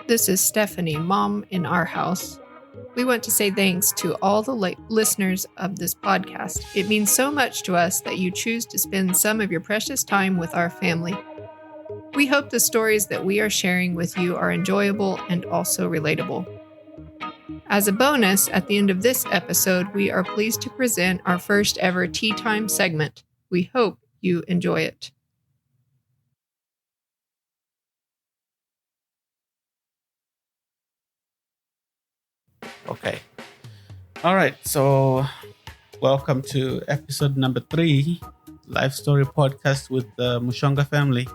This is Stephanie, Mom in our house. We want to say thanks to all the listeners of this podcast. It means so much to us that you choose to spend some of your precious time with our family. We hope the stories that we are sharing with you are enjoyable and also relatable. As a bonus, at the end of this episode, we are pleased to present our first ever Tea Time segment. We hope you enjoy it. Okay. All right. So, welcome to episode number 3, Life Story Podcast with the Mushonga family.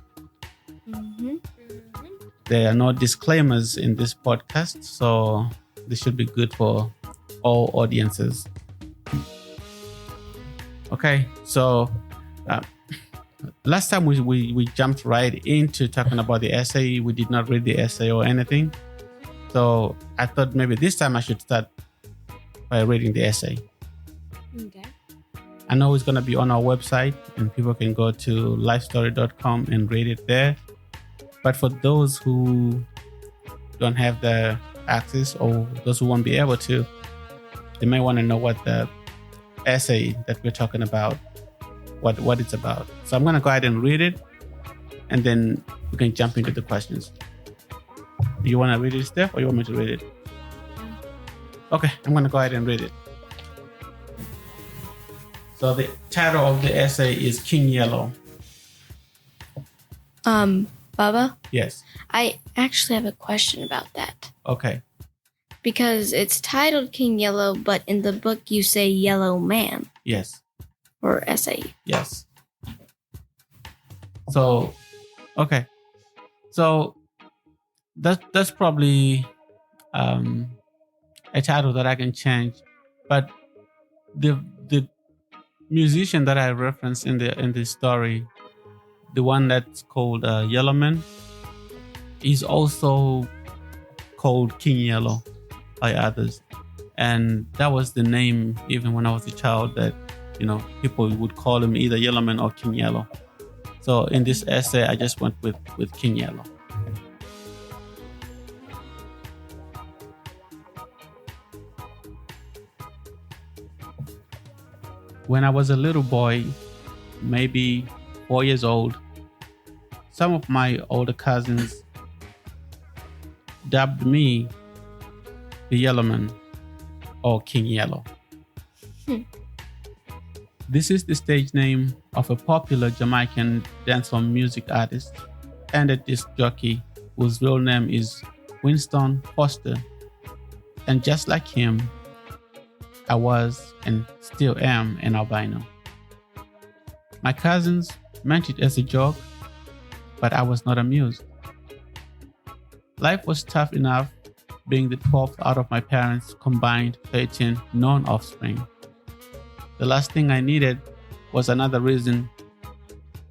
There are no disclaimers in this podcast, so this should be good for all audiences. Okay. So, last time we jumped right into talking about the essay. We did not read the essay or anything. So I thought maybe this time I should start by reading the essay. Okay. I know it's going to be on our website and people can go to lifestory.com and read it there. But for those who don't have the access or those who won't be able to, they may want to know what the essay that we're talking about, what it's about. So I'm going to go ahead and read it and then we can jump into the questions. Do you want to read it, Steph, or you want me to read it? Okay, I'm going to go ahead and read it. So the title of the essay is King Yellow. Baba? Yes. I actually have a question about that. Okay. Because it's titled King Yellow, but in the book you say Yellow Man. Yes. Or essay. Yes. So, okay. So that's probably a title that I can change, but the musician that I referenced in the story, the one that's called Yellowman, is also called King Yellow by others, and that was the name even when I was a child that people would call him either Yellowman or King Yellow. So in this essay, I just went with King Yellow. When I was a little boy, maybe 4 years old, some of my older cousins dubbed me the Yellowman or King Yellow. This is the stage name of a popular Jamaican dancehall music artist and a disc jockey whose real name is Winston Foster. And just like him, I was and still am an albino. My cousins meant it as a joke, but I was not amused. Life was tough enough being the 12th out of my parents' combined 13 known offspring. The last thing I needed was another reason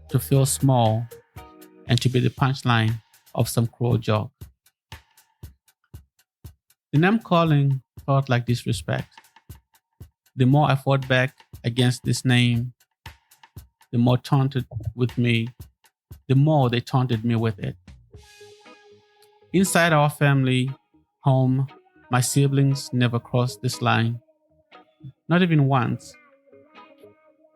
to feel small and to be the punchline of some cruel joke. The name calling felt like disrespect. The more I fought back against this name, the more taunted with me, the more they taunted me with it. Inside our family home, my siblings never crossed this line, not even once,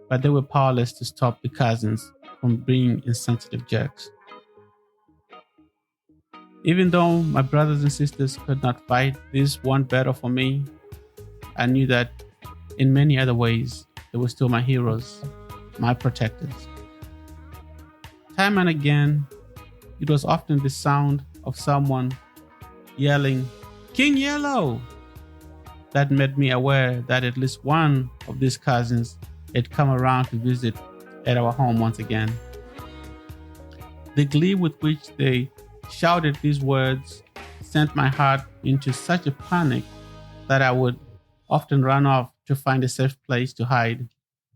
but they were powerless to stop the cousins from being insensitive jerks. Even though my brothers and sisters could not fight this one battle for me, I knew that in many other ways, they were still my heroes, my protectors. Time and again, it was often the sound of someone yelling, "King Yellow!" that made me aware that at least one of these cousins had come around to visit at our home once again. The glee with which they shouted these words sent my heart into such a panic that I would often run off to find a safe place to hide,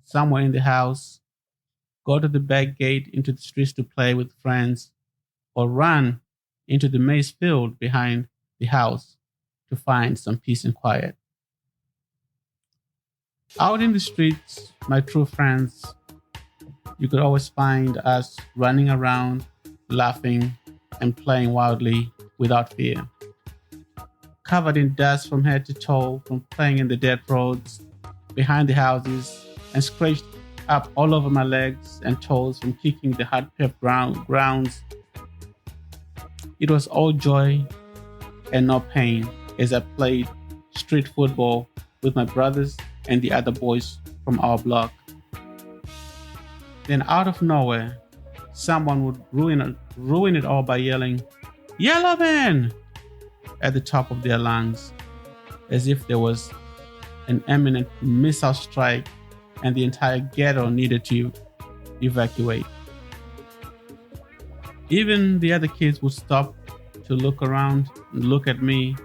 somewhere in the house, go to the back gate into the streets to play with friends, or run into the maize field behind the house to find some peace and quiet. Out in the streets, my true friends, you could always find us running around, laughing, and playing wildly without fear. covered in dust from head to toe from playing in the dirt roads behind the houses, and scratched up all over my legs and toes from kicking the hard-paved grounds. It was all joy and no pain as I played street football with my brothers and the other boys from our block. Then out of nowhere, someone would ruin it all by yelling, "Yellow Man!" at the top of their lungs, as if there was an imminent missile strike and the entire ghetto needed to evacuate. Even the other kids would stop to look around and look at me,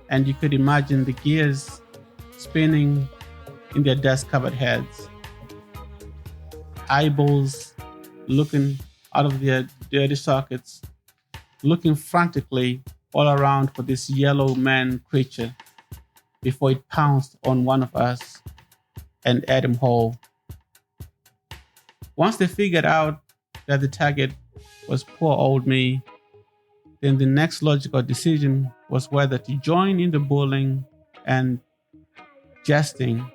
and you could imagine the gears spinning in their dust-covered heads, eyeballs looking out of their dirty sockets, looking frantically all around for this yellow man creature before it pounced on one of us and ate him whole. Once they figured out that the target was poor old me, then the next logical decision was whether to join in the bullying and jesting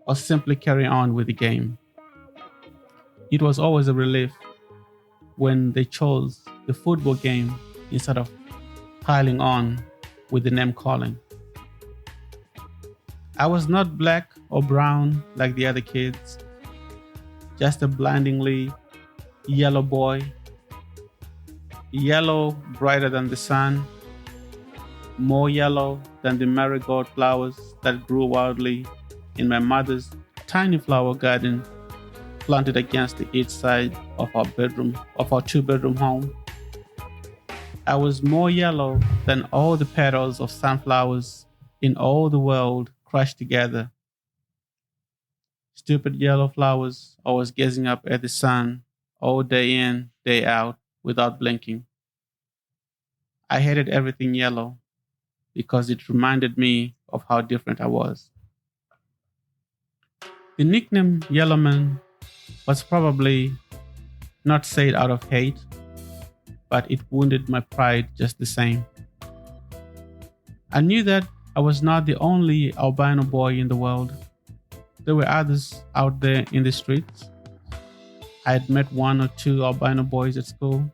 or simply carry on with the game. It was always a relief when they chose the football game instead of piling on with the name calling. I was not black or brown like the other kids, just a blindingly yellow boy, yellow brighter than the sun, more yellow than the marigold flowers that grew wildly in my mother's tiny flower garden planted against the east side of our two-bedroom home. I was more yellow than all the petals of sunflowers in all the world crushed together. Stupid yellow flowers always gazing up at the sun all day in, day out, without blinking. I hated everything yellow because it reminded me of how different I was. The nickname Yellowman was probably not said out of hate, but it wounded my pride just the same. I knew that I was not the only albino boy in the world. There were others out there in the streets. I had met one or two albino boys at school.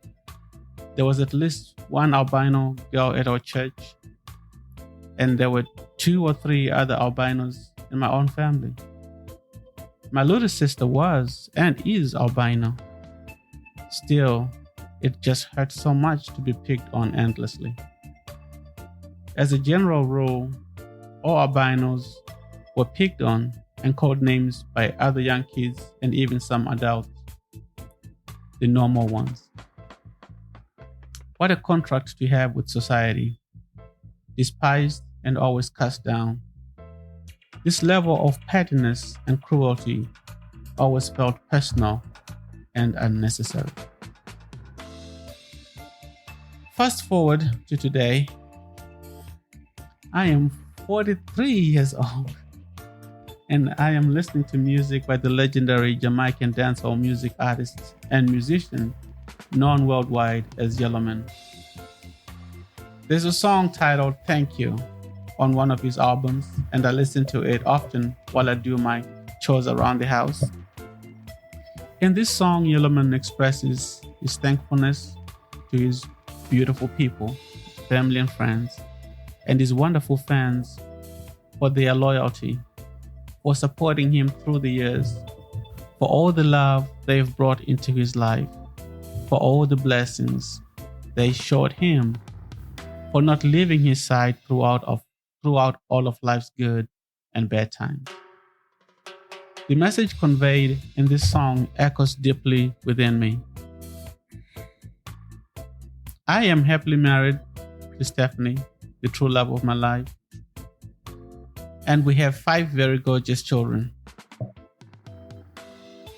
There was at least one albino girl at our church, and there were 2 or 3 other albinos in my own family. My little sister was and is albino. Still, it just hurt so much to be picked on endlessly. As a general rule, all albinos were picked on and called names by other young kids and even some adults, the normal ones. What a contrast to have with society, despised and always cast down. This level of pettiness and cruelty always felt personal and unnecessary. Fast forward to today. I am 43 years old, and I am listening to music by the legendary Jamaican dancehall music artist and musician known worldwide as Yellowman. There's a song titled "Thank You" on one of his albums, and I listen to it often while I do my chores around the house. In this song, Yellowman expresses his thankfulness to his beautiful people, family and friends, and his wonderful fans for their loyalty, for supporting him through the years, for all the love they've brought into his life, for all the blessings they showed him, for not leaving his side throughout all of life's good and bad times. The message conveyed in this song echoes deeply within me. I am happily married to Stephanie, the true love of my life, and we have 5 very gorgeous children.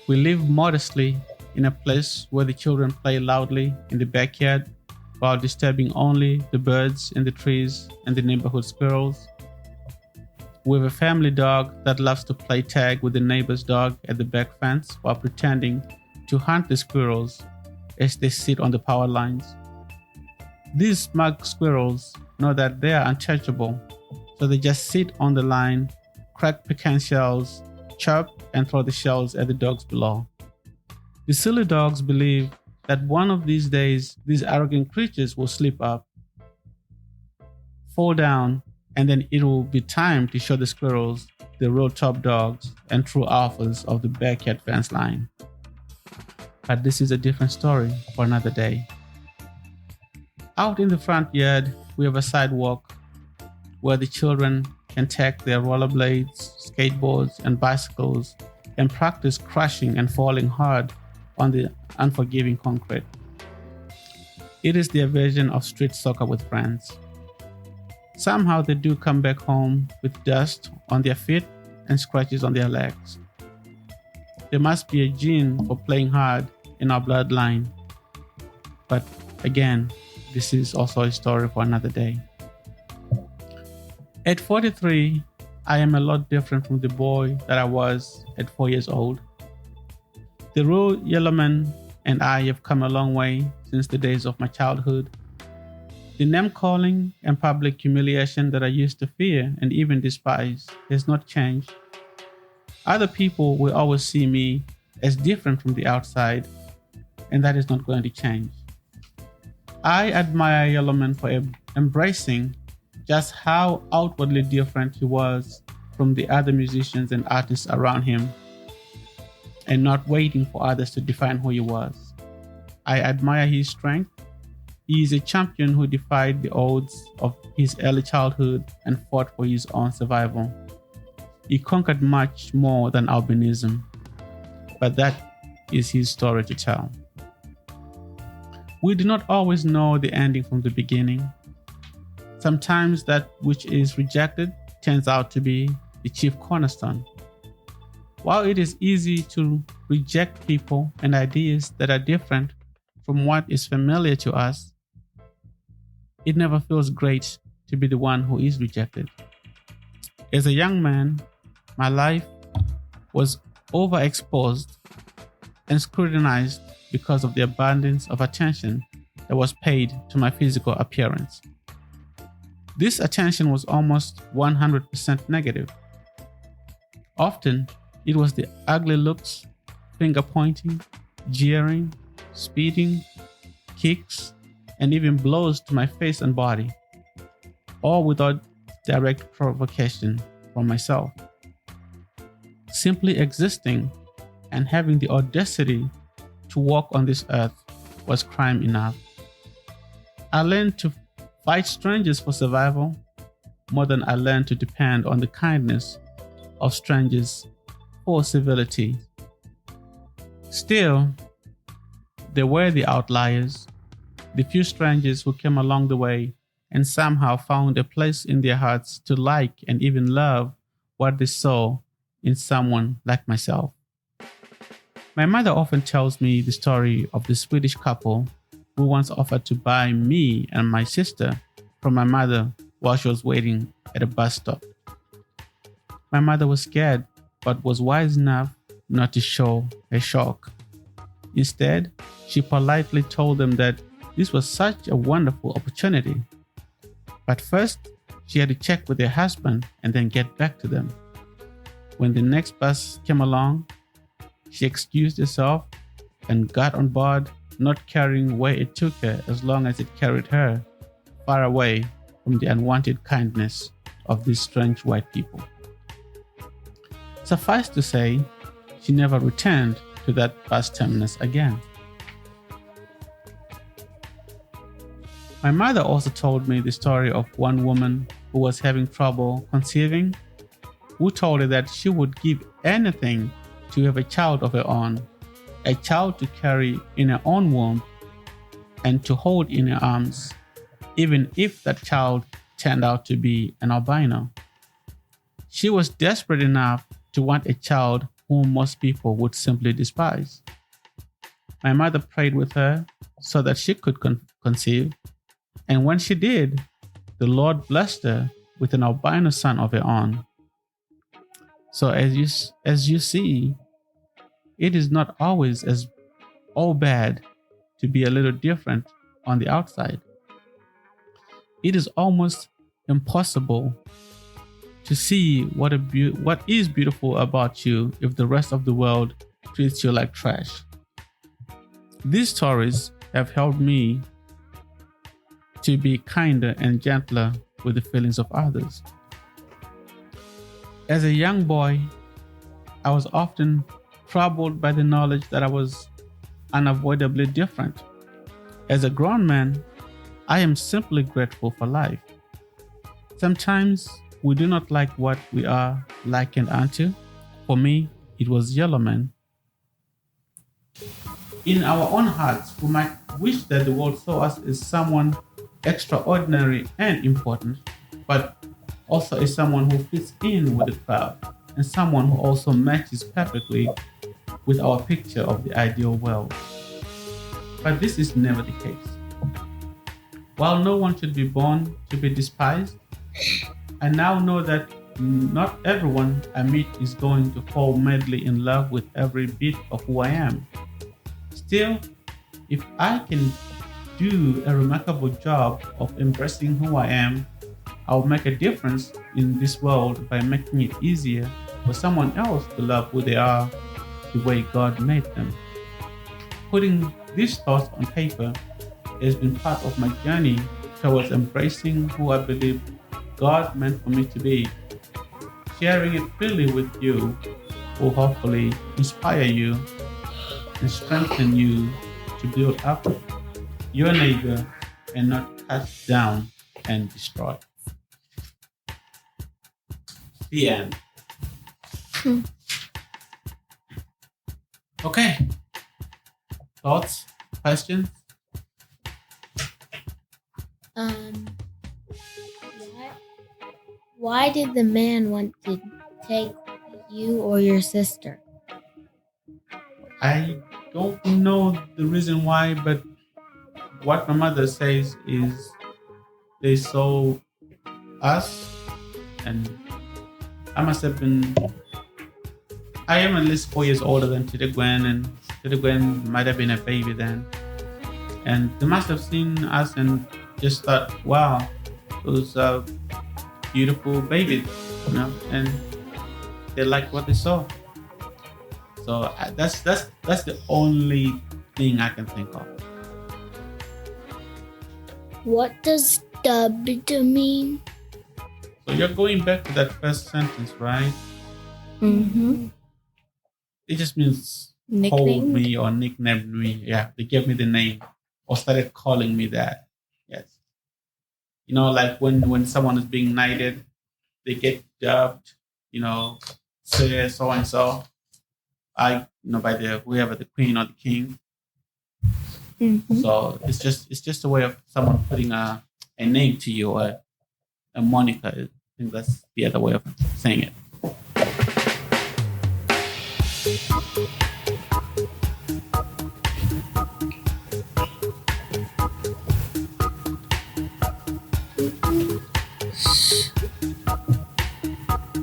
We live modestly in a place where the children play loudly in the backyard while disturbing only the birds in the trees and the neighborhood squirrels. We have a family dog that loves to play tag with the neighbor's dog at the back fence while pretending to hunt the squirrels as they sit on the power lines. These smug squirrels know that they are untouchable, so they just sit on the line, crack pecan shells, chirp, and throw the shells at the dogs below. The silly dogs believe that one of these days these arrogant creatures will slip up, fall down, and then it will be time to show the squirrels the real top dogs and true alphas of the backyard fence line. But this is a different story for another day. Out in the front yard, we have a sidewalk where the children can take their rollerblades, skateboards, and bicycles and practice crashing and falling hard on the unforgiving concrete. It is their version of street soccer with friends. Somehow they do come back home with dust on their feet and scratches on their legs. There must be a gene for playing hard in our bloodline. But again, this is also a story for another day. At 43, I am a lot different from the boy that I was at 4 years old. The real yellow man and I have come a long way since the days of my childhood. The name calling and public humiliation that I used to fear and even despise has not changed. Other people will always see me as different from the outside, and that is not going to change. I admire Yellowman for embracing just how outwardly different he was from the other musicians and artists around him, and not waiting for others to define who he was. I admire his strength. He is a champion who defied the odds of his early childhood and fought for his own survival. He conquered much more than albinism, but that is his story to tell. We do not always know the ending from the beginning. Sometimes that which is rejected turns out to be the chief cornerstone. While it is easy to reject people and ideas that are different from what is familiar to us, it never feels great to be the one who is rejected. As a young man, my life was overexposed and scrutinized because of the abundance of attention that was paid to my physical appearance. This attention was almost 100% negative. Often, it was the ugly looks, finger pointing, jeering, spitting, kicks, and even blows to my face and body, all without direct provocation from myself. Simply existing and having the audacity to walk on this earth was crime enough. I learned to fight strangers for survival more than I learned to depend on the kindness of strangers for civility. Still, there were the outliers, the few strangers who came along the way and somehow found a place in their hearts to like and even love what they saw in someone like myself. My mother often tells me the story of the Swedish couple who once offered to buy me and my sister from my mother while she was waiting at a bus stop. My mother was scared, but was wise enough not to show her shock. Instead, she politely told them that this was such a wonderful opportunity. But first, she had to check with her husband and then get back to them. When the next bus came along, she excused herself and got on board, not caring where it took her as long as it carried her far away from the unwanted kindness of these strange white people. Suffice to say, she never returned to that bus terminus again. My mother also told me the story of one woman who was having trouble conceiving, who told her that she would give anything to have a child of her own, a child to carry in her own womb and to hold in her arms, even if that child turned out to be an albino. She was desperate enough to want a child whom most people would simply despise. My mother prayed with her so that she could conceive, and when she did, the Lord blessed her with an albino son of her own. So as you see, it is not always as all bad to be a little different on the outside. it is almost impossible to see what is beautiful about you if the rest of the world treats you like trash. These stories have helped me to be kinder and gentler with the feelings of others. As a young boy, I was often troubled by the knowledge that I was unavoidably different. As a grown man, I am simply grateful for life. Sometimes we do not like what we are likened unto. For me, it was yellow man. In our own hearts, we might wish that the world saw us as someone extraordinary and important, but also as someone who fits in with the crowd and someone who also matches perfectly with our picture of the ideal world. But this is never the case. While no one should be born to be despised, I now know that not everyone I meet is going to fall madly in love with every bit of who I am. Still, if I can do a remarkable job of embracing who I am, I'll make a difference in this world by making it easier for someone else to love who they are the way God made them. Putting these thoughts on paper has been part of my journey towards embracing who I believe God meant for me to be. Sharing it freely with you will hopefully inspire you and strengthen you to build up your neighbor and not cast down and destroy. The end. Okay. Thoughts? Questions? Why did the man want to take you or your sister? I don't know the reason why, but what my mother says is they saw us, and I must have been. I am at least 4 years older than Tita Gwen, and Tita Gwen might have been a baby then. And they must have seen us and just thought, wow, those beautiful babies, and they liked what they saw. So that's the only thing I can think of. What does dubbed mean? So you're going back to that first sentence, right? Mm-hmm. It just means Nicknamed? called me or nicknamed me. Yeah, they gave me the name or started calling me that. Yes. Like when someone is being knighted, they get dubbed, say so and so. By the whoever, the queen or the king. Mm-hmm. So it's just a way of someone putting a name to you or a moniker. I think that's the other way of saying it.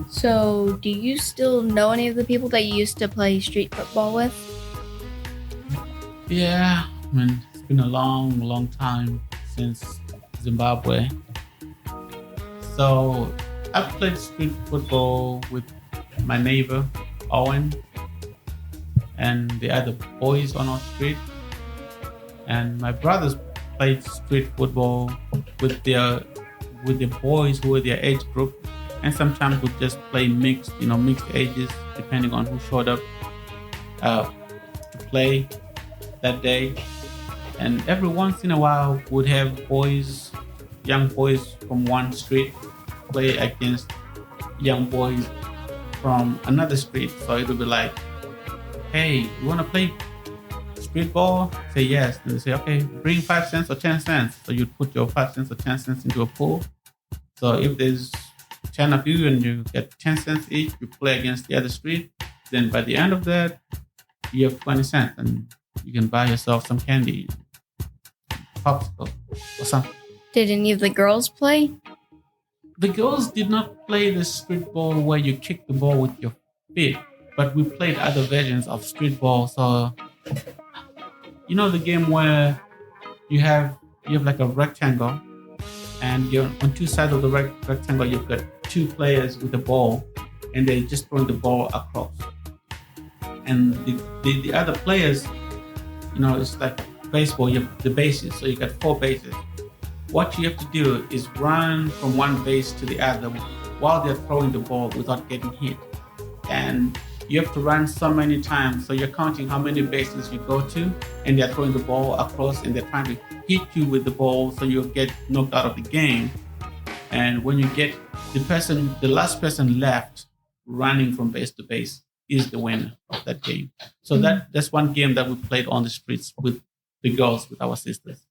So, do you still know any of the people that you used to play street football with? Yeah, it's been a long, long time since Zimbabwe. So I've played street football with my neighbor, Owen, and the other boys on our street. And my brothers played street football with the boys who were their age group. And sometimes we'd just play mixed ages, depending on who showed up to play that day. And every once in a while, we'd have young boys from one street play against young boys from another street. So it would be like, hey, you want to play street ball? Say yes. And they say, okay, bring 5 cents or 10 cents. So you'd put your 5 cents or 10 cents into a pool. So if there's 10 of you and you get 10 cents each, you play against the other street. Then by the end of that, you have 20 cents and you can buy yourself some candy, popsicle or something. Did any of the girls play? The girls did not play the street ball where you kick the ball with your feet, but we played other versions of street ball. So, the game where you have like a rectangle and you're on two sides of the rectangle. You've got two players with the ball, and they're just throwing the ball across. And the other players, it's like baseball. You have the bases, so you got four bases. What you have to do is run from one base to the other while they're throwing the ball without getting hit. And you have to run so many times. So you're counting how many bases you go to, and they're throwing the ball across, and they're trying to hit you with the ball, so you'll get knocked out of the game. And when you get the last person left running from base to base is the winner of that game. So that's one game that we played on the streets with the girls, with our sisters.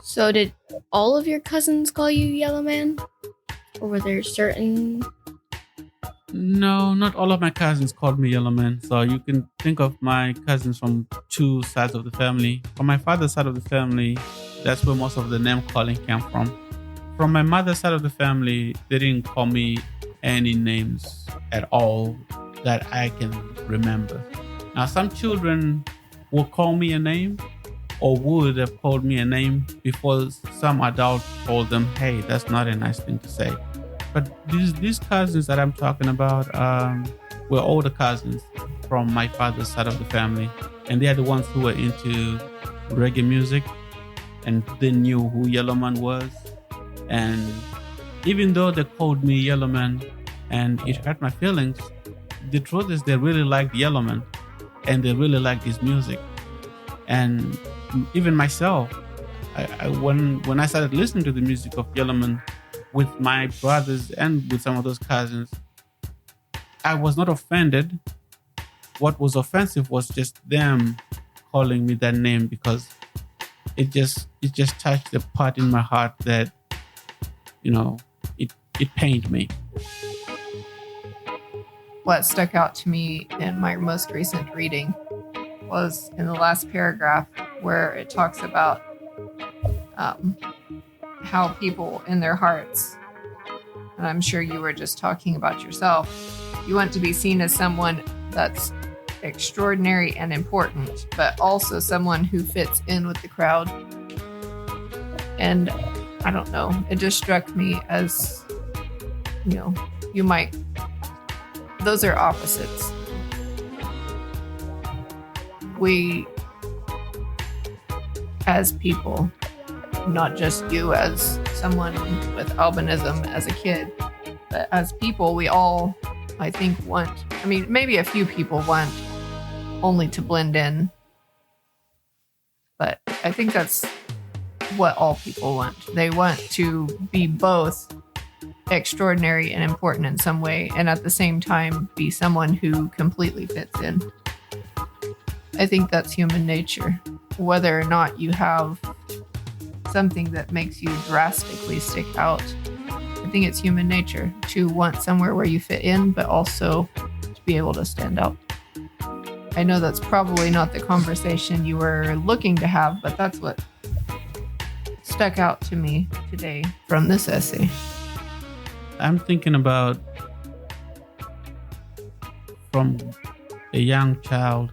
So did all of your cousins call you Yellow Man? Or were there certain... No, not all of my cousins called me Yellow Man. So you can think of my cousins from two sides of the family. From my father's side of the family, that's where most of the name calling came from. From my mother's side of the family, they didn't call me any names at all that I can remember. Now, some children will call me a name, or would have called me a name before some adult told them, hey, that's not a nice thing to say. But these cousins that I'm talking about were older cousins from my father's side of the family. And they are the ones who were into reggae music, and they knew who Yellow Man was. And even though they called me Yellow Man and it hurt my feelings, the truth is they really liked Yellow Man, and they really liked his music. And even myself, when I started listening to the music of Yellow Man with my brothers and with some of those cousins, I was not offended. What was offensive was just them calling me that name, because it just touched the part in my heart that, it pained me. What stuck out to me in my most recent reading was in the last paragraph, where it talks about how people in their hearts, and I'm sure you were just talking about yourself, you want to be seen as someone that's extraordinary and important, but also someone who fits in with the crowd. And I don't know, it just struck me as, those are opposites. We, as people, not just you as someone with albinism as a kid, but as people, we all, I think, maybe a few people want only to blend in, but I think that's what all people want. They want to be both extraordinary and important in some way, and at the same time be someone who completely fits in. I think that's human nature. Whether or not you have something that makes you drastically stick out, I think it's human nature to want somewhere where you fit in, but also to be able to stand out. I know that's probably not the conversation you were looking to have, but that's what stuck out to me today from this essay. I'm thinking about from a young child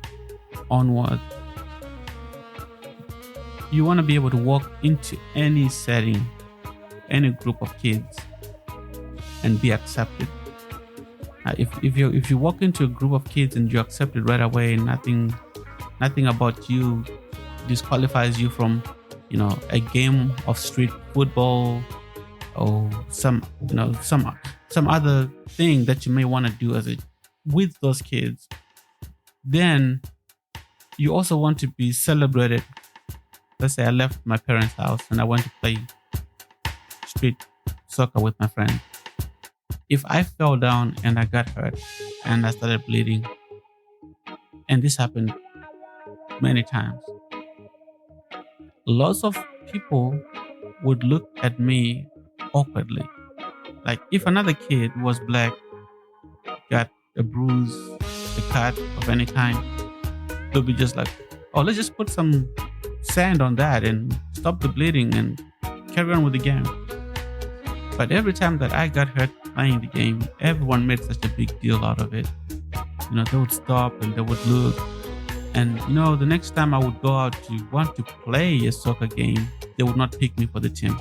onward. You want to be able to walk into any setting, any group of kids, and be accepted. If you walk into a group of kids and you're accepted right away, nothing about you disqualifies you from, a game of street football or some other thing that you may want to do with those kids. Then you also want to be celebrated. Let's say I left my parents' house and I went to play street soccer with my friends. If I fell down and I got hurt and I started bleeding, and this happened many times, lots of people would look at me awkwardly. Like if another kid who was black got a bruise, a cut of any kind, they'll be just like, oh, let's just put some sand on that and stop the bleeding and carry on with the game. But every time that I got hurt playing the game, everyone made such a big deal out of it. They would stop and they would look. And, the next time I would go out to want to play a soccer game, they would not pick me for the team.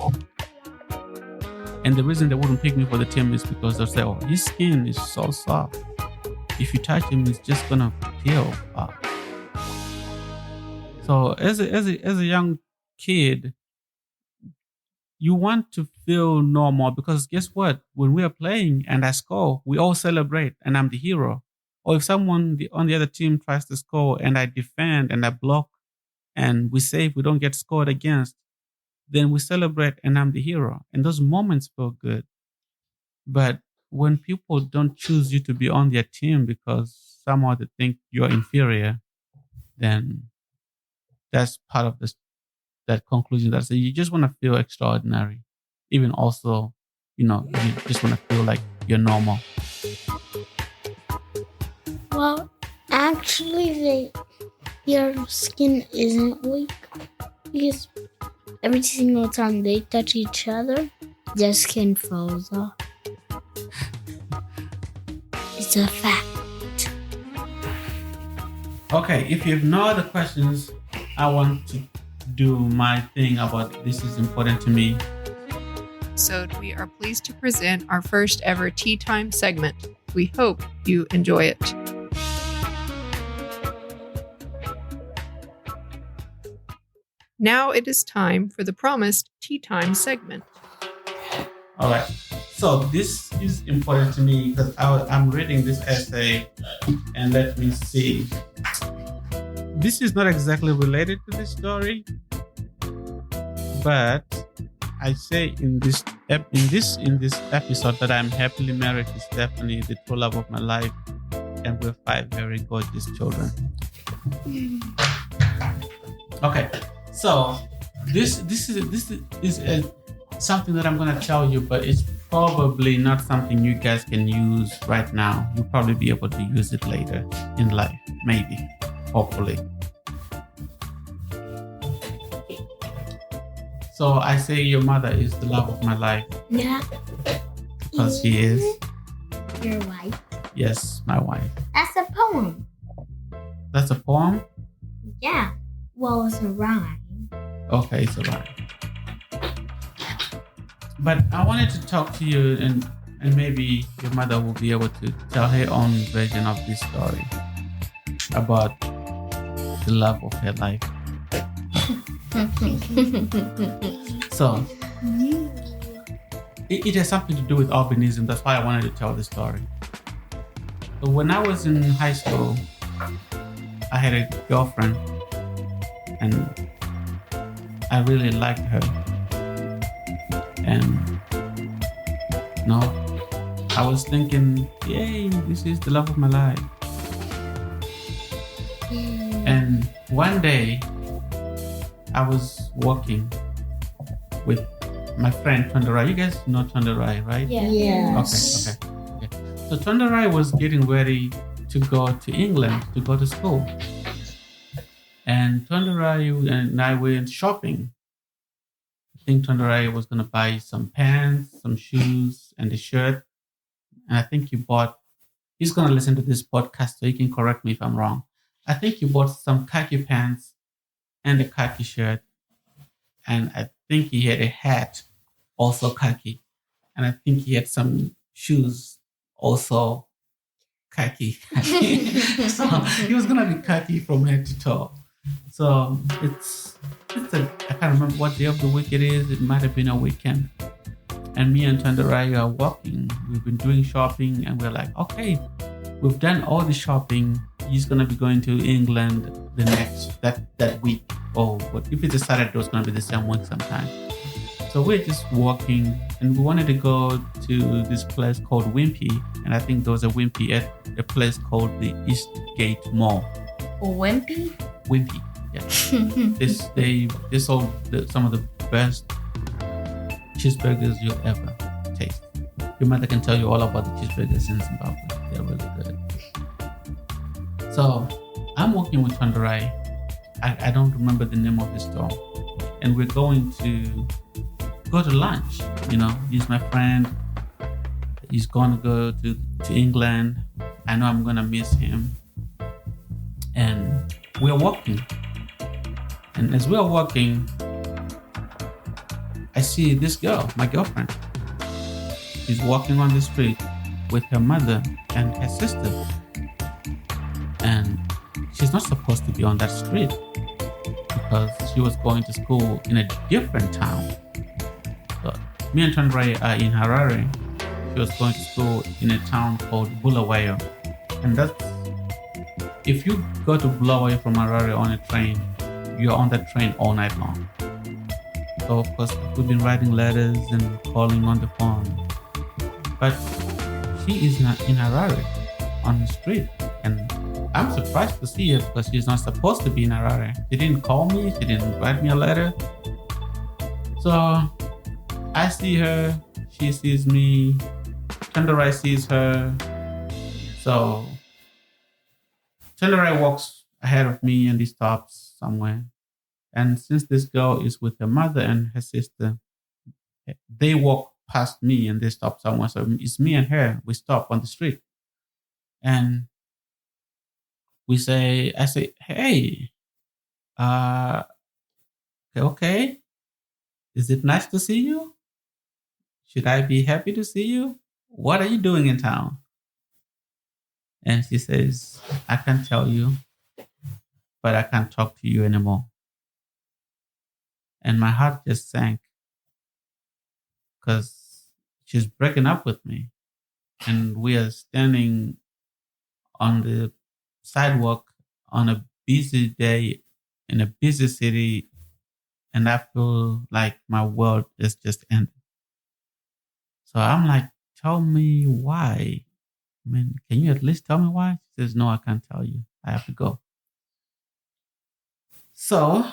And the reason they wouldn't pick me for the team is because they'll say, oh, his skin is so soft. If you touch him, it's just going to peel up. So as a young kid, you want to feel normal because guess what? When we are playing and I score, we all celebrate and I'm the hero. Or if someone on the other team tries to score and I defend and I block and we save, we don't get scored against, then we celebrate and I'm the hero. And those moments feel good. But when people don't choose you to be on their team because somehow they think you're inferior, then that's part of that conclusion that you just want to feel extraordinary. Even also, you just want to feel like you're normal. Well, actually, your skin isn't weak because every single time they touch each other, their skin falls off. It's a fact. Okay, if you have no other questions, I want to do my thing about this is important to me. So we are pleased to present our first ever Tea Time segment. We hope you enjoy it. Now it is time for the promised Tea Time segment. All right. So this is important to me because I'm reading this essay and let me see. This is not exactly related to this story, but I say in this episode that I'm happily married to Stephanie, the true love of my life, and with 5 very gorgeous children. Okay, so this is something that I'm gonna tell you, but it's probably not something you guys can use right now. You'll probably be able to use it later in life, maybe, hopefully. So I say your mother is the love of my life. Yeah. Because she is. Your wife. Yes, my wife. That's a poem. That's a poem? Yeah. Well, it's a rhyme. Okay, it's a rhyme. But I wanted to talk to you and maybe your mother will be able to tell her own version of this story about the love of her life. So it has something to do with albinism. That's why I wanted to tell the story. So when I was in high school, I had a girlfriend and I really liked her. And I was thinking, yay, this is the love of my life. And one day I was walking with my friend Tondarai. You guys know Tondarai, right? Yeah. Yes. Okay. So Tondarai was getting ready to go to England to go to school. And Tondarai and I went shopping. I think Tondarai was going to buy some pants, some shoes, and a shirt. And I think he's going to listen to this podcast so he can correct me if I'm wrong. I think you bought some khaki pants and a khaki shirt. And I think he had a hat, also khaki. And I think he had some shoes, also khaki. So he was going to be khaki from head to toe. So I can't remember what day of the week it is. It might have been a weekend. And me and Tondarai are walking. We've been doing shopping and we're like, okay, we've done all the shopping. He's going to be going to England that week. Oh, but if it's a Saturday, it's going to be the same week sometime. So we're just walking and we wanted to go to this place called Wimpy. And I think there was a Wimpy at a place called the Eastgate Mall. Wimpy? Wimpy, yeah. They sold some of the best cheeseburgers you'll ever taste. Your mother can tell you all about the cheeseburgers in Zimbabwe. They're really good. So I'm walking with Tondarai. I don't remember the name of the store. And we're going to go to lunch. He's my friend. He's going to go to England. I know I'm gonna miss him. And we're walking. And as we're walking, I see this girl, my girlfriend. She's walking on the street with her mother and her sister. And she's not supposed to be on that street because she was going to school in a different town. So me and Tondre are in Harare. She was going to school in a town called Bulawayo. And that's, if you go to Bulawayo from Harare on a train, you're on that train all night long. So of course we've been writing letters and calling on the phone. But she is not in Harare on the street. And I'm surprised to see her because she's not supposed to be in Harare. She didn't call me, she didn't write me a letter. So I see her, she sees me, Chandrai sees her. So Chandrai walks ahead of me and he stops somewhere. And since this girl is with her mother and her sister, they walk past me and they stop somewhere. So it's me and her. We stop on the street. And I say, hey, okay. Is it nice to see you? Should I be happy to see you? What are you doing in town? And she says, I can tell you, but I can't talk to you anymore. And my heart just sank because she's breaking up with me. And we are standing on the sidewalk on a busy day in a busy city. And I feel like my world is just ended. So I'm like, tell me why. I mean, can you at least tell me why? She says, no, I can't tell you. I have to go. So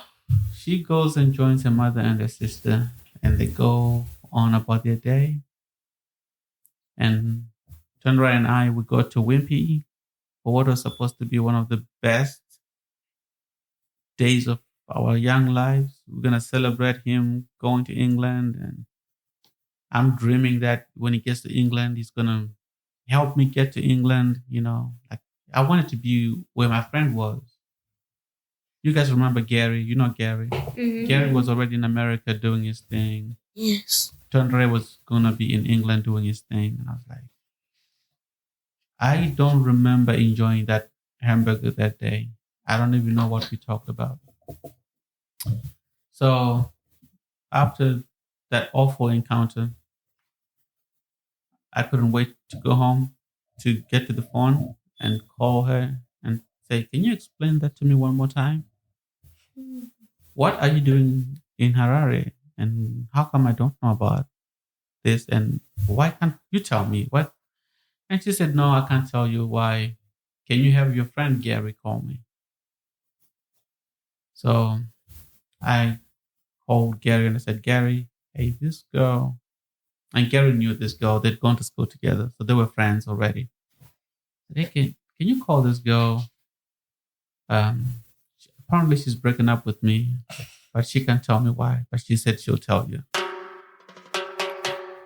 she goes and joins her mother and her sister, and they go on about their day. And Chandra and I, we go to Wimpy for what was supposed to be one of the best days of our young lives. We're going to celebrate him going to England. And I'm dreaming that when he gets to England, he's going to help me get to England. You know, like I wanted to be where my friend was. You guys remember Gary? You know Gary? Mm-hmm. Gary was already in America doing his thing. Yes. Tondre was going to be in England doing his thing. And I was like, I don't remember enjoying that hamburger that day. I don't even know what we talked about. So after that awful encounter, I couldn't wait to go home to get to the phone and call her and say, can you explain that to me one more time? What are you doing in Harare? And how come I don't know about this? And why can't you tell me? What? And she said, no, I can't tell you why. Can you have your friend Gary call me? So I called Gary and I said, Gary, hey, this girl. And Gary knew this girl. They'd gone to school together. So they were friends already. I said, hey, can you call this girl? Apparently she's breaking up with me, but she can't tell me why. But she said she'll tell you.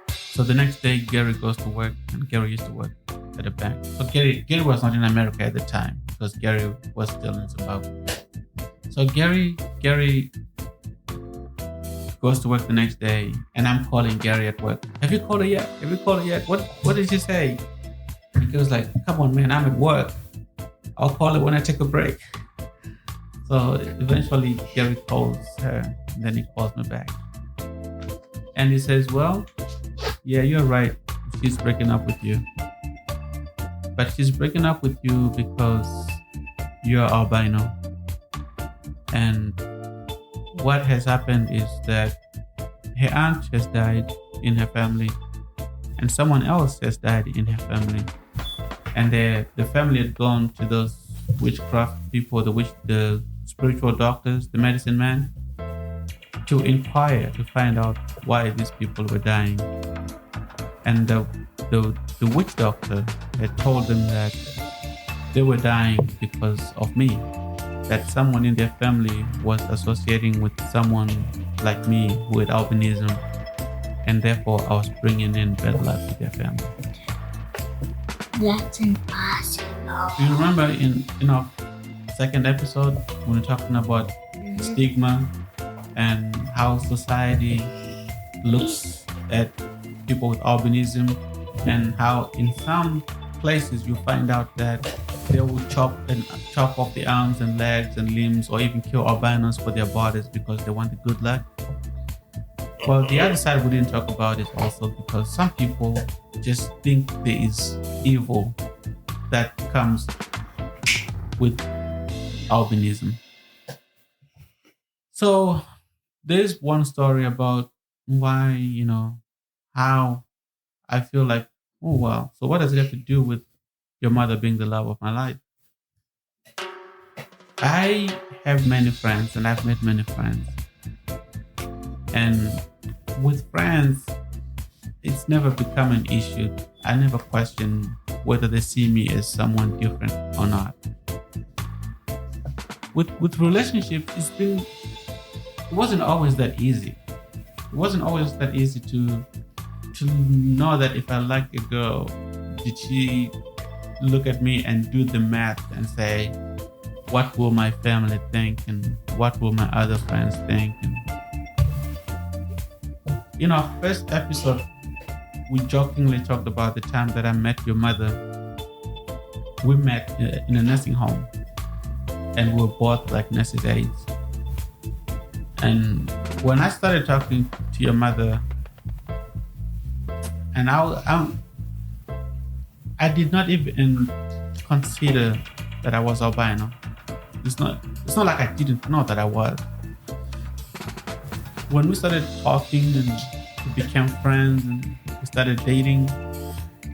So the next day, Gary goes to work, and Gary used to work at a bank. So Gary was not in America at the time because Gary was still in Zimbabwe. So Gary goes to work the next day, and I'm calling Gary at work. Have you called her yet? Have you called her yet? What did she say? He goes like, come on, man, I'm at work. I'll call her when I take a break. So eventually Gary calls her, and then he calls me back. And he says, well, yeah, you're right. She's breaking up with you. But she's breaking up with you because you're albino. And what has happened is that her aunt has died in her family, and someone else has died in her family. And the family had gone to those witchcraft people, the spiritual doctors, the medicine man, to inquire, to find out why these people were dying. And the witch doctor had told them that they were dying because of me, that someone in their family was associating with someone like me who had albinism, and therefore I was bringing in bad luck to their family. That's impossible. You remember in our second episode when we're talking about stigma and how society looks at people with albinism, and how in some places you find out that they will chop off the arms and legs and limbs, or even kill albinos for their bodies because they want the good luck. Well, the other side we didn't talk about is also because some people just think there is evil that comes with albinism. So there's one story about why, how I feel like, oh, well, so what does it have to do with your mother being the love of my life? I have many friends and I've met many friends. And with friends, it's never become an issue. I never question whether they see me as someone different or not. With relationships, it wasn't always that easy. It wasn't always that easy to know that if I like a girl, did she look at me and do the math and say, what will my family think and what will my other friends think? And in our first episode, we jokingly talked about the time that I met your mother. We met in a nursing home and we were both like nurses' aides. And when I started talking to your mother, and I did not even consider that I was albino. It's not like I didn't know that I was. When we started talking and we became friends and we started dating,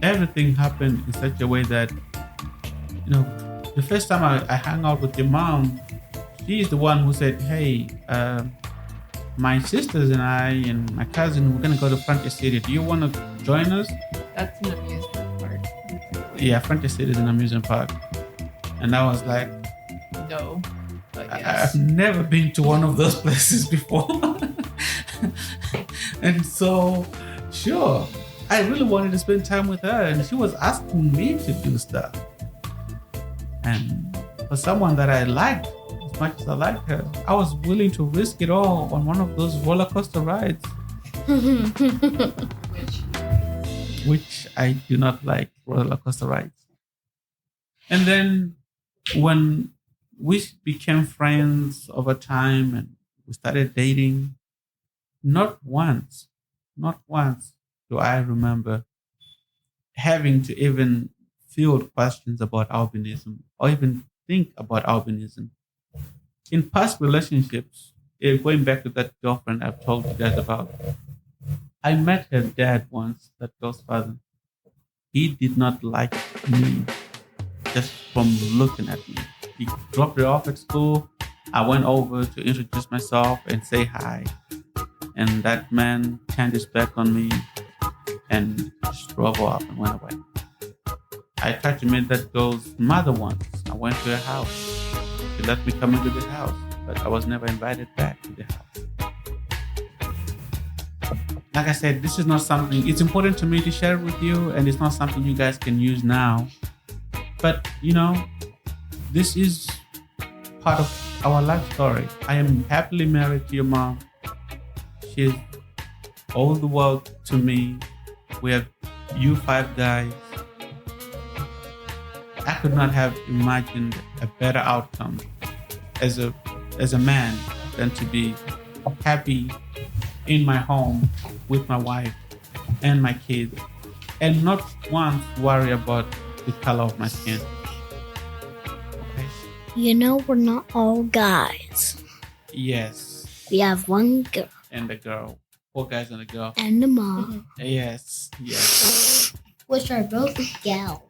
everything happened in such a way that, the first time I hung out with your mom, she is the one who said, hey, my sisters and I and my cousin, we're going to go to Frontier City. Do you want to join us? That's an amusement park. Yeah, Frontier City is an amusement park. And I was like, No, but yes. I've never been to one of those places before. And so, sure, I really wanted to spend time with her, and she was asking me to do stuff. And for someone that I liked as much as I liked her, I was willing to risk it all on one of those roller coaster rides. Which I do not like, roller coaster rides. And then when we became friends over time and we started dating, not once do I remember having to even field questions about albinism or even think about albinism. In past relationships, going back to that girlfriend I've told you guys about, I met her dad once, that girl's father. He did not like me just from looking at me. He dropped her off at school. I went over to introduce myself and say hi. And that man turned his back on me and just drove off and went away. I tried to meet that girl's mother once. I went to her house. She let me come into the house, but I was never invited back to the house. Like I said, this is not something, it's important to me to share with you, and it's not something you guys can use now. But, this is part of our life story. I am happily married to your mom. She's all the world to me. We have you 5 guys. I could not have imagined a better outcome as a man than to be happy in my home with my wife and my kids, and not once worry about the color of my skin. Okay. We're not all guys. Yes. We have one girl. And a girl. 4 guys and a girl. And a mom. Yes. Which are both gals.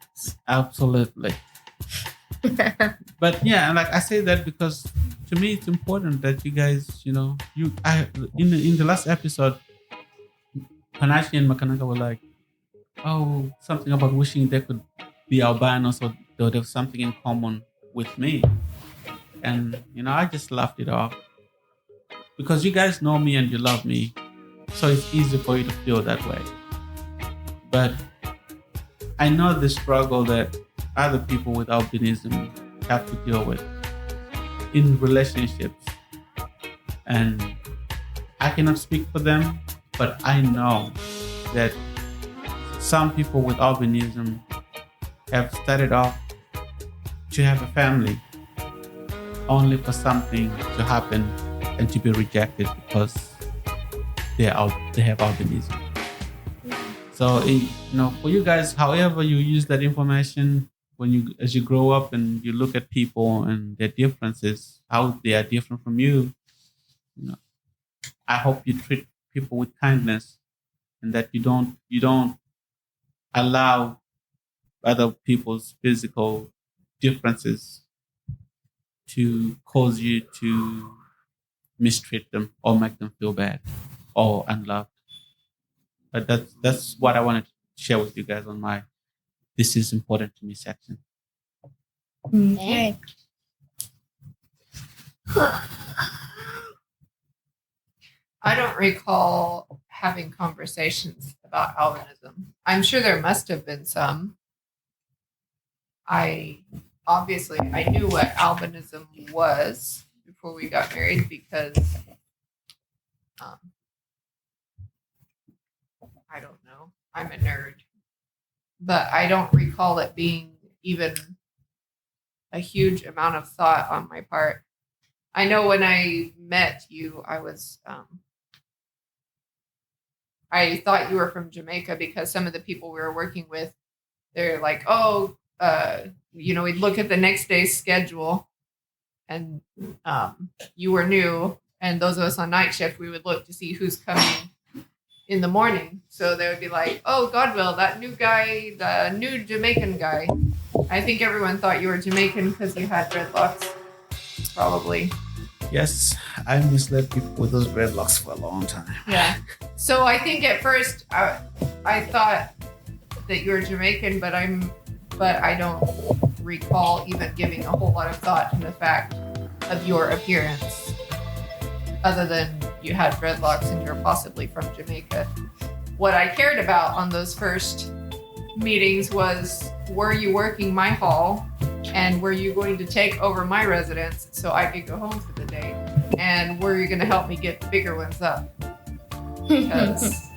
Absolutely. But yeah, like I say that because to me it's important that you guys, in the last episode, Panashi and Makanaka were like, oh, something about wishing they could be albinos or they would have something in common with me. And, I just laughed it off. Because you guys know me and you love me, so it's easy for you to feel that way. But I know the struggle that other people with albinism have to deal with in relationships. And I cannot speak for them, but I know that some people with albinism have started off to have a family only for something to happen and to be rejected because they have albinism. So, for you guys, however you use that information, as you grow up and you look at people and their differences, how they are different from you, I hope you treat people with kindness, and that you don't allow other people's physical differences to cause you to mistreat them or make them feel bad or unloved. But that's what I wanted to share with you guys on my "This is important to me" section. Okay. I don't recall having conversations about albinism. I'm sure there must have been some. I knew what albinism was before we got married because I don't know. I'm a nerd. But I don't recall it being even a huge amount of thought on my part. I know when I met you, I thought you were from Jamaica because some of the people we were working with, they're like, we'd look at the next day's schedule and you were new. And those of us on night shift, we would look to see who's coming in the morning. So they would be like, oh, Godwill, that new guy, the new Jamaican guy. I think everyone thought you were Jamaican because you had dreadlocks, probably. Yes, I misled people with those dreadlocks for a long time. Yeah. So I think at first I thought that you were Jamaican, but I don't recall even giving a whole lot of thought to the fact of your appearance, other than you had dreadlocks and you're possibly from Jamaica. What I cared about on those first meetings was, were you working my hall? And were you going to take over my residence so I could go home for the day? And were you going to help me get the bigger ones up? Because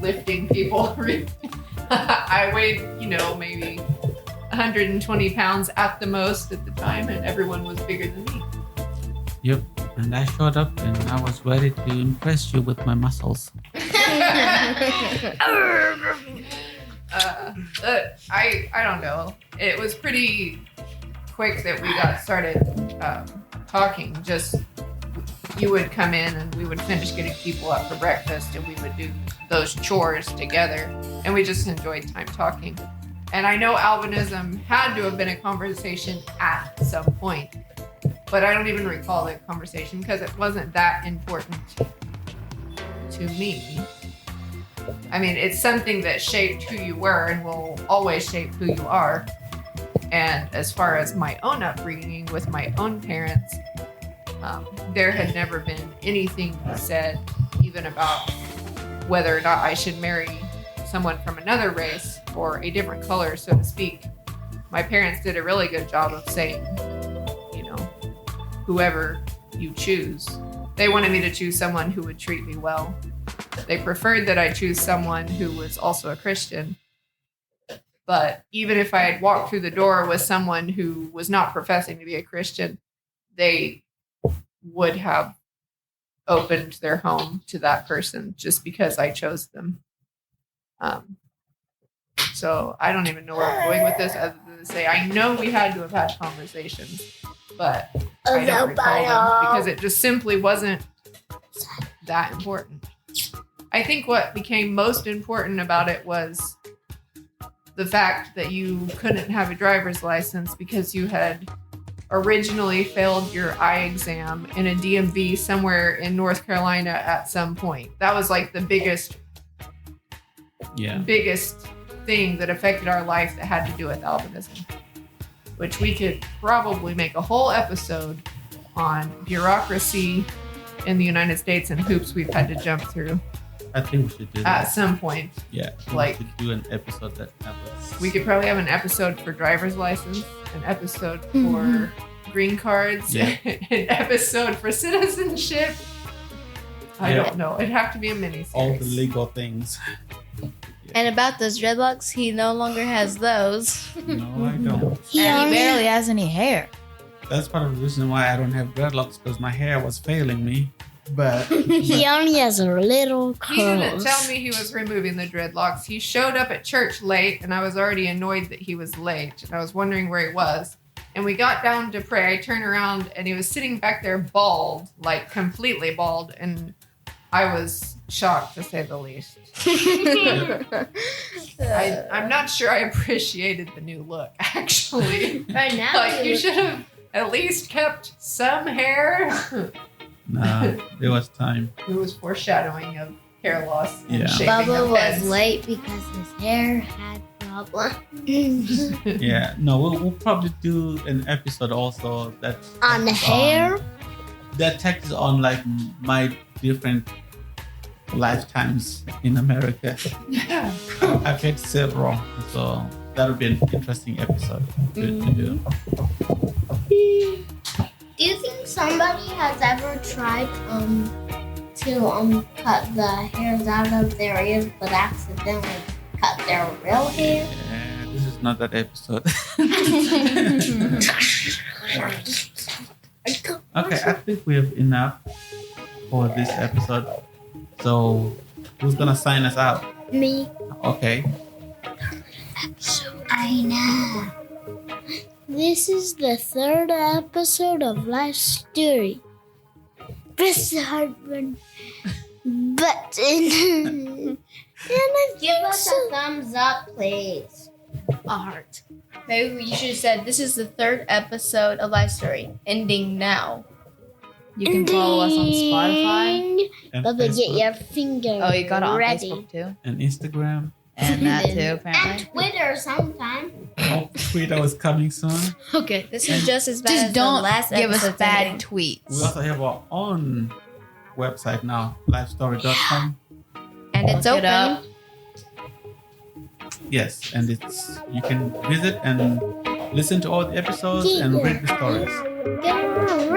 lifting people, I weighed, maybe 120 pounds at the most at the time, and everyone was bigger than me. Yep. And I showed up and I was ready to impress you with my muscles. I don't know. It was pretty quick that we got started talking. Just you would come in and we would finish getting people up for breakfast and we would do those chores together, and we just enjoyed time talking. And I know albinism had to have been a conversation at some point, but I don't even recall the conversation because it wasn't that important to me. I mean, it's something that shaped who you were and will always shape who you are. And as far as my own upbringing with my own parents, there had never been anything said even about whether or not I should marry someone from another race or a different color, so to speak. My parents did a really good job of saying, whoever you choose. They wanted me to choose someone who would treat me well. They preferred that I choose someone who was also a Christian. But even if I had walked through the door with someone who was not professing to be a Christian, they would have opened their home to that person just because I chose them. So I don't even know where I'm going with this other than to say I know we had to have had conversations, but I don't recall them because it just simply wasn't that important. I think what became most important about it was the fact that you couldn't have a driver's license because you had originally failed your eye exam in a DMV somewhere in North Carolina at some point. That was like the biggest thing that affected our life that had to do with albinism, which we could probably make a whole episode on bureaucracy in the United States and hoops we've had to jump through. I think we should do that at some point. Yeah, we should do an episode that covers We could probably have an episode for driver's license, an episode for green cards, Yeah. an episode for citizenship. I Yeah. don't know. It'd have to be a mini-series. All the legal things. And about those dreadlocks, he no longer has those. No, I don't. He And he only, barely has any hair. That's part of the reason why I don't have dreadlocks, because my hair was failing me. But he only has a little He didn't curls. tell me he was removing the dreadlocks. He showed up at church late, and I was already annoyed that he was late. And I was wondering where he was. And we got down to pray. I turned around, and he was sitting back there bald, like completely bald. And I was shocked, to say the least. I'm not sure I appreciated the new look, actually. Right now, Like, you should have at least kept some hair. nah, there was time. It was foreshadowing of hair loss and Yeah. shaving Bubba of was heads. late because his hair had problems. Yeah, no, we'll probably do an episode also that On the hair? that touches on like my different lifetimes in America. Yeah. I've had several, so that'll be an interesting episode to do. Do you think somebody has ever tried to cut the hairs out of their ears but accidentally cut their real hair? Yeah, this is not that episode. Okay, I think we have enough for this episode. So, who's gonna sign us out? Me. Okay. I know. This is the third episode of Life Story. Press the heart button. And give us a thumbs up, please. A heart. Maybe you should have said this is the third episode of Life Story, ending now. You can follow us on Spotify. And Bubba, get Facebook your finger Oh, you got it on ready. Facebook too. and Instagram. And that too, And apparently. Twitter sometime. Oh, Twitter is coming soon. Okay, this is just as bad Just as don't the last give us episode's bad ending. We tweets. also have our own website now, lifestory.com. And it's Look it open. up. Yes, and it's you can visit and listen to all the episodes and read the stories. Get